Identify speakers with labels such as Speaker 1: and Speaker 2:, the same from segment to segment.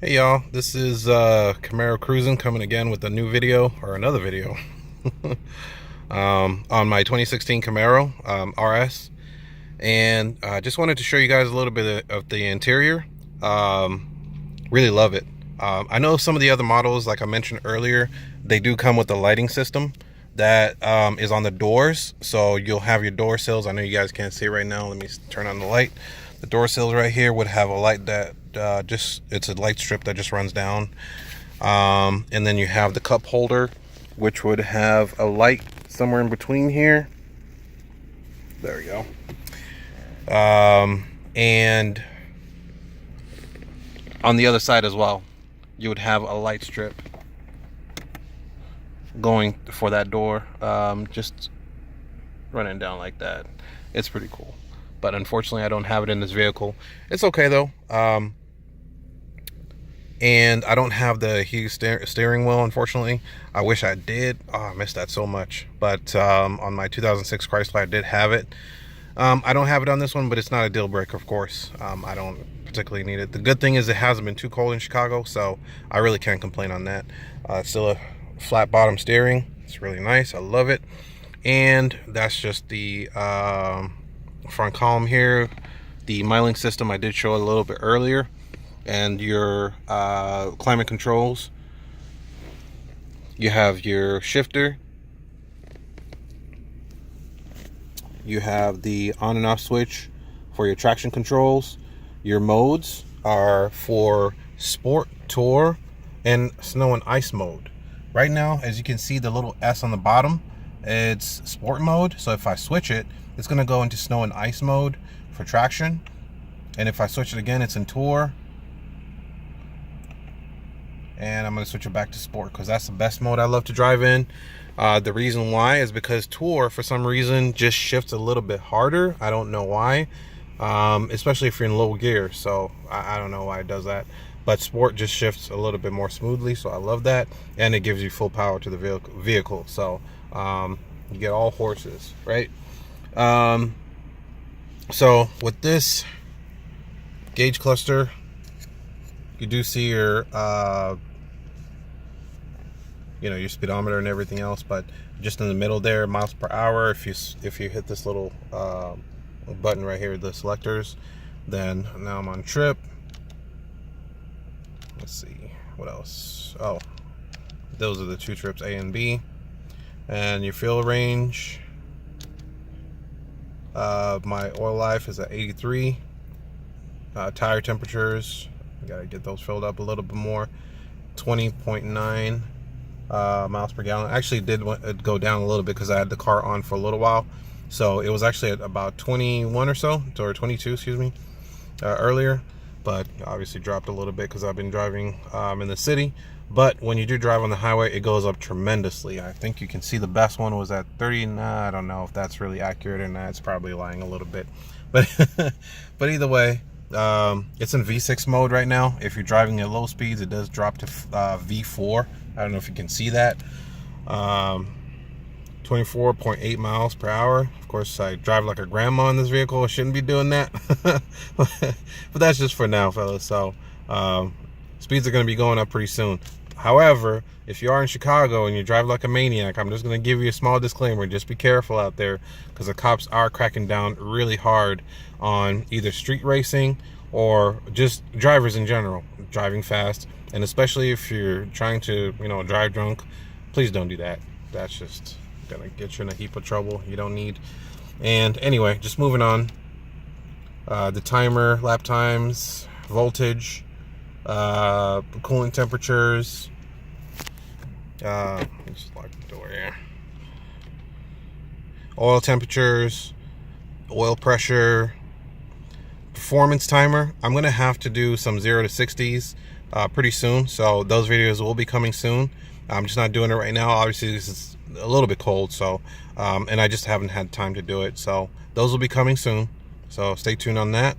Speaker 1: Hey y'all, this is Camaro Cruising coming again with a new video, or another video, on my 2016 Camaro RS. And I just wanted to show you guys a little bit of the interior. Really love it. I know some of the other models, like I mentioned earlier, they do come with a lighting system that is on the doors. So you'll have your door sills. I know you guys can't see right now. Let me turn on the light. The door sills right here would have a light that it's a light strip that just runs down. And then you have the cup holder, which would have a light somewhere in between here. There we go. And on the other side as well, you would have a light strip going for that door, just running down like that. It's pretty cool, but unfortunately I don't have it in this vehicle. It's okay though. And I don't have the heated steering wheel, unfortunately. I wish I did. Oh, I missed that so much. But on my 2006 Chrysler I did have it. I don't have it on this one, but it's not a deal breaker, of course. I don't particularly need it. The good thing is it hasn't been too cold in Chicago, so I really can't complain on that. It's still a flat bottom steering. It's really nice. I love it. And that's just the front column here. The miling system I did show a little bit earlier, and your climate controls. You have your shifter. You have the on and off switch for your traction controls. Your modes are for sport, tour, and snow and ice mode. Right now, as you can see, the little S on the bottom, it's sport mode. So if I switch it, it's going to go into snow and ice mode for traction. And if I switch it again, it's in tour. And I'm going to switch it back to sport because that's the best mode I love to drive in. The reason why is because tour, for some reason, just shifts a little bit harder. I don't know why, especially if you're in low gear. So I don't know why it does that. But sport just shifts a little bit more smoothly, so I love that. And it gives you full power to the vehicle. So you get all horses, right? So with this gauge cluster, you do see your your speedometer and everything else, but just in the middle there, miles per hour. If you hit this little button right here, the selectors, then now I'm on trip. Let's see what else. Oh, those are the two trips, A and B. And your fuel range, my oil life is at 83. Tire temperatures, I gotta get those filled up a little bit more. 20.9 miles per gallon. Actually did go down a little bit because I had the car on for a little while, so it was actually at about 21 or so, or 22, excuse me, earlier, but obviously dropped a little bit because I've been driving in the city. But when you do drive on the highway, it goes up tremendously. I think you can see the best one was at 30. Nah, I don't know if that's really accurate or not. It's probably lying a little bit, but but either way, it's in V6 mode right now. If you're driving at low speeds, it does drop to V4. I don't know if you can see that. 24.8 miles per hour. Of course, I drive like a grandma in this vehicle. I shouldn't be doing that. But that's just for now, fellas. So speeds are going to be going up pretty soon. However, if you are in Chicago and you drive like a maniac, I'm just going to give you a small disclaimer. Just be careful out there, because the cops are cracking down really hard on either street racing or just drivers in general, driving fast. And especially if you're trying to, drive drunk, please don't do that. That's just gonna get you in a heap of trouble you don't need. And anyway, just moving on. The timer, lap times, voltage, coolant temperatures. Just lock the door here. Oil temperatures, oil pressure, performance timer. I'm gonna have to do some 0 to 60s pretty soon, so those videos will be coming soon. I'm just not doing it right now. Obviously this is a little bit cold, so and I just haven't had time to do it, so those will be coming soon, so stay tuned on that.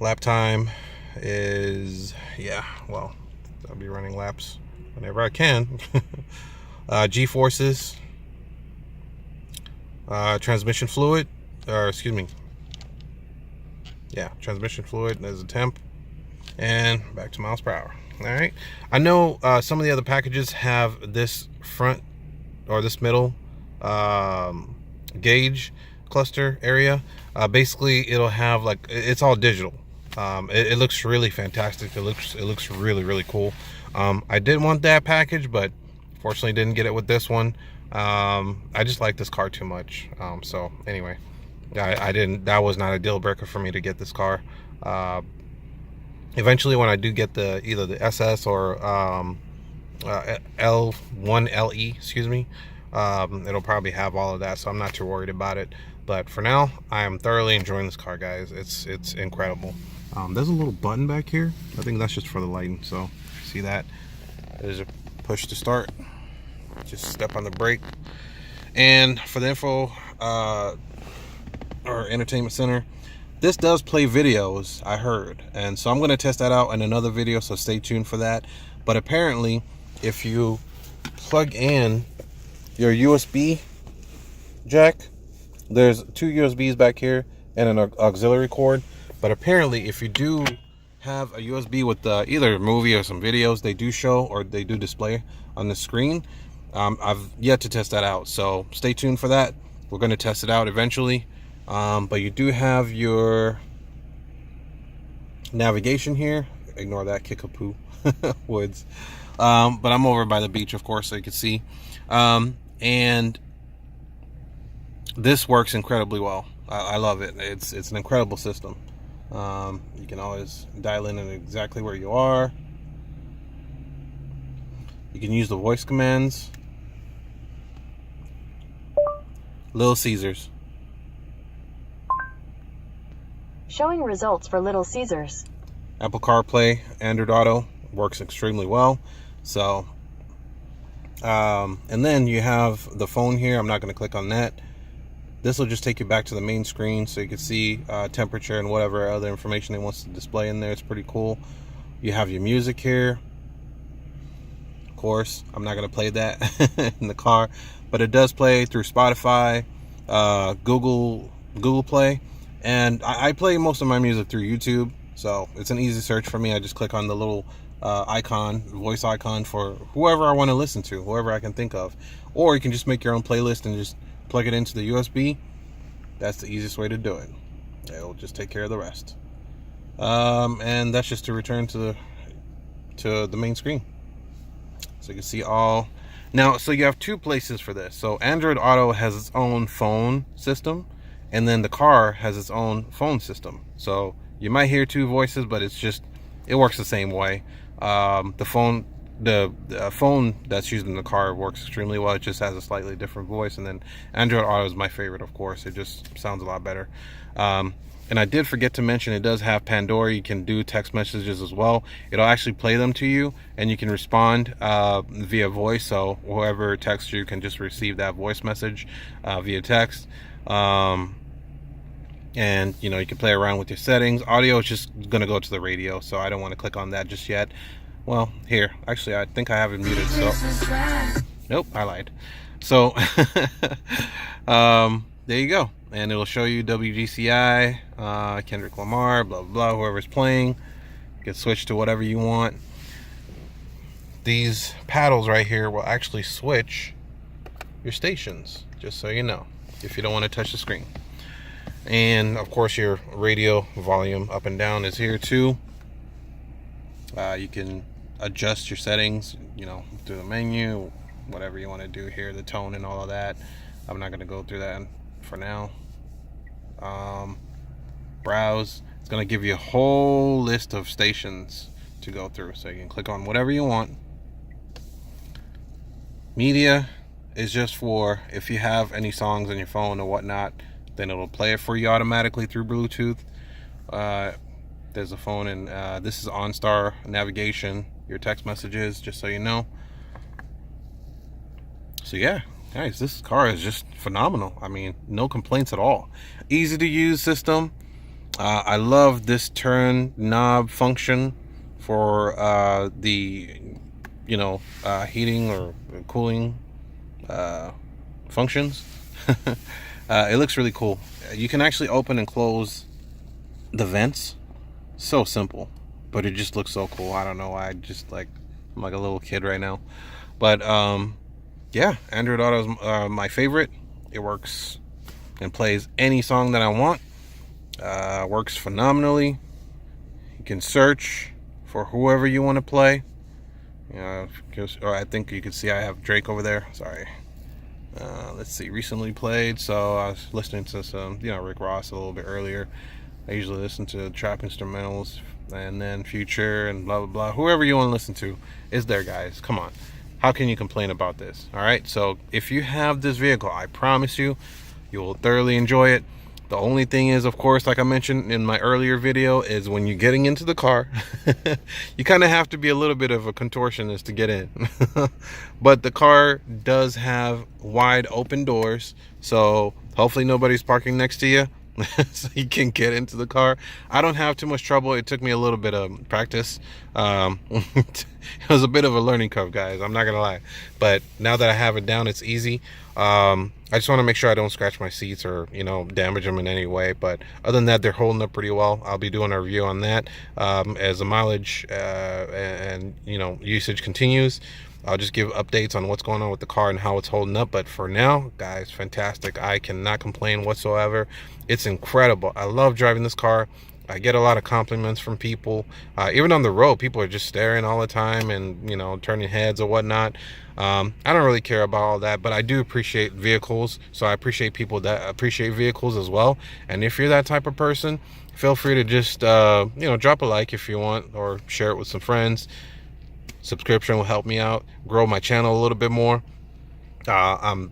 Speaker 1: Lap time is, well, I'll be running laps whenever I can. G-forces, transmission fluid, or excuse me, transmission fluid. There's a temp, and back to miles per hour. All right. I know some of the other packages have this front or this middle gauge cluster area. Basically, it'll have like, it's all digital. It looks really fantastic. It looks really, really cool. I did want that package, but fortunately didn't get it with this one. I just like this car too much. So anyway, I didn't, that was not a deal breaker for me to get this car. Eventually, when I do get either the SS or L1LE, excuse me, it'll probably have all of that, so I'm not too worried about it. But for now, I am thoroughly enjoying this car, guys. It's incredible. There's a little button back here. I think that's just for the lighting. So see that? There's a push to start. Just step on the brake. And for the info or entertainment center, this does play videos, I heard, and so I'm going to test that out in another video, so stay tuned for that. But apparently, if you plug in your USB jack, there's two USBs back here and an auxiliary cord. But apparently, if you do have a USB with either a movie or some videos, they do show, or they do display on the screen. I've yet to test that out, so stay tuned for that. We're going to test it out eventually. But you do have your navigation here. Ignore that kickapoo woods. But I'm over by the beach, of course, so you can see. And this works incredibly well. I love it. It's an incredible system. You can always dial in exactly where you are. You can use the voice commands. Little Caesars.
Speaker 2: Showing results for Little Caesars.
Speaker 1: Apple CarPlay, Android Auto works extremely well. So, and then you have the phone here. I'm not going to click on that. This will just take you back to the main screen, so you can see temperature and whatever other information it wants to display in there. It's pretty cool. You have your music here. Of course, I'm not going to play that in the car, but it does play through Spotify, Google Play. And I play most of my music through YouTube, so it's an easy search for me. I just click on the little voice icon for whoever I want to listen to, whoever I can think of. Or you can just make your own playlist and just plug it into the USB. That's the easiest way to do it. It'll just take care of the rest. And that's just to return to the main screen. So you can see all. Now, so you have two places for this. So Android Auto has its own phone system, and then the car has its own phone system. So you might hear two voices, but it works the same way. The phone that's used in the car works extremely well. It just has a slightly different voice. And then Android Auto is my favorite, of course. It just sounds a lot better. And I did forget to mention, it does have Pandora. You can do text messages as well. It'll actually play them to you, and you can respond via voice. So whoever texts you can just receive that voice message via text. And you can play around with your settings. Audio is just gonna go to the radio, so I don't want to click on that just yet. Well, here, actually, I think I have it muted, so nope, I lied. So there you go, and it'll show you WGCI, Kendrick Lamar, blah blah blah, whoever's playing. You can switch to whatever you want. These paddles right here will actually switch your stations, just so you know, if you don't want to touch the screen. And of course, your radio volume up and down is here too. You can adjust your settings, through the menu, whatever you want to do here, the tone and all of that. I'm not going to go through that for now. Browse. It's going to give you a whole list of stations to go through, so you can click on whatever you want. Media is just for if you have any songs on your phone or whatnot, then it'll play it for you automatically through Bluetooth. There's a phone, and this is OnStar navigation, your text messages, just so you know. So yeah, guys, this car is just phenomenal. I mean, no complaints at all. Easy to use system. I love this turn knob function for the heating or cooling functions. It looks really cool. You can actually open and close the vents. So simple. but it just looks so cool. I don't know why. I'm like a little kid right now. But yeah, Android Auto is my favorite. It works and plays any song that I want. Works phenomenally. You can search for whoever you want to play. Or I think you can see I have Drake over there. Sorry. Let's see, recently played. So I was listening to some, Rick Ross a little bit earlier. I usually listen to trap instrumentals, and then Future and blah blah blah. Whoever you want to listen to is there, guys. Come on, how can you complain about this? All right, so if you have this vehicle, I promise you will thoroughly enjoy it. The only thing is, of course, like I mentioned in my earlier video, is when you're getting into the car, you kind of have to be a little bit of a contortionist to get in. But the car does have wide open doors, so hopefully nobody's parking next to you. So you can get into the car. I don't have too much trouble. It took me a little bit of practice. It was a bit of a learning curve, guys, I'm not gonna lie, but now that I have it down, it's easy. I just want to make sure I don't scratch my seats or damage them in any way, but other than that, they're holding up pretty well. I'll be doing a review on that as the mileage and usage continues. I'll just give updates on what's going on with the car and how it's holding up. But for now, guys, fantastic. I cannot complain whatsoever. It's incredible. I love driving this car. I get a lot of compliments from people. Even on the road, people are just staring all the time and turning heads or whatnot. I don't really care about all that, but I do appreciate vehicles. So I appreciate people that appreciate vehicles as well. And if you're that type of person, feel free to just drop a like if you want, or share it with some friends. Subscription will help me out, grow my channel a little bit more.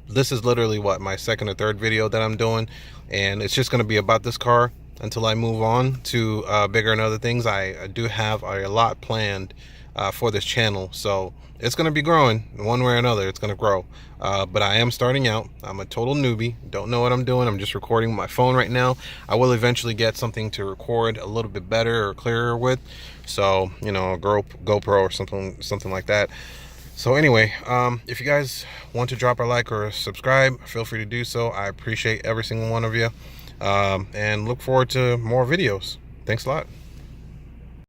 Speaker 1: This is literally my second or third video that I'm doing, and it's just going to be about this car until I move on to bigger and other things. I do have a lot planned for this channel, so it's going to be growing one way or another. It's going to grow, but I am starting out. I'm a total newbie, don't know what I'm doing. I'm just recording my phone right now. I will eventually get something to record a little bit better or clearer with, so a GoPro or something like that. So anyway, if you guys want to drop a like or a subscribe, feel free to do so. I appreciate every single one of you, and look forward to more videos. Thanks a lot.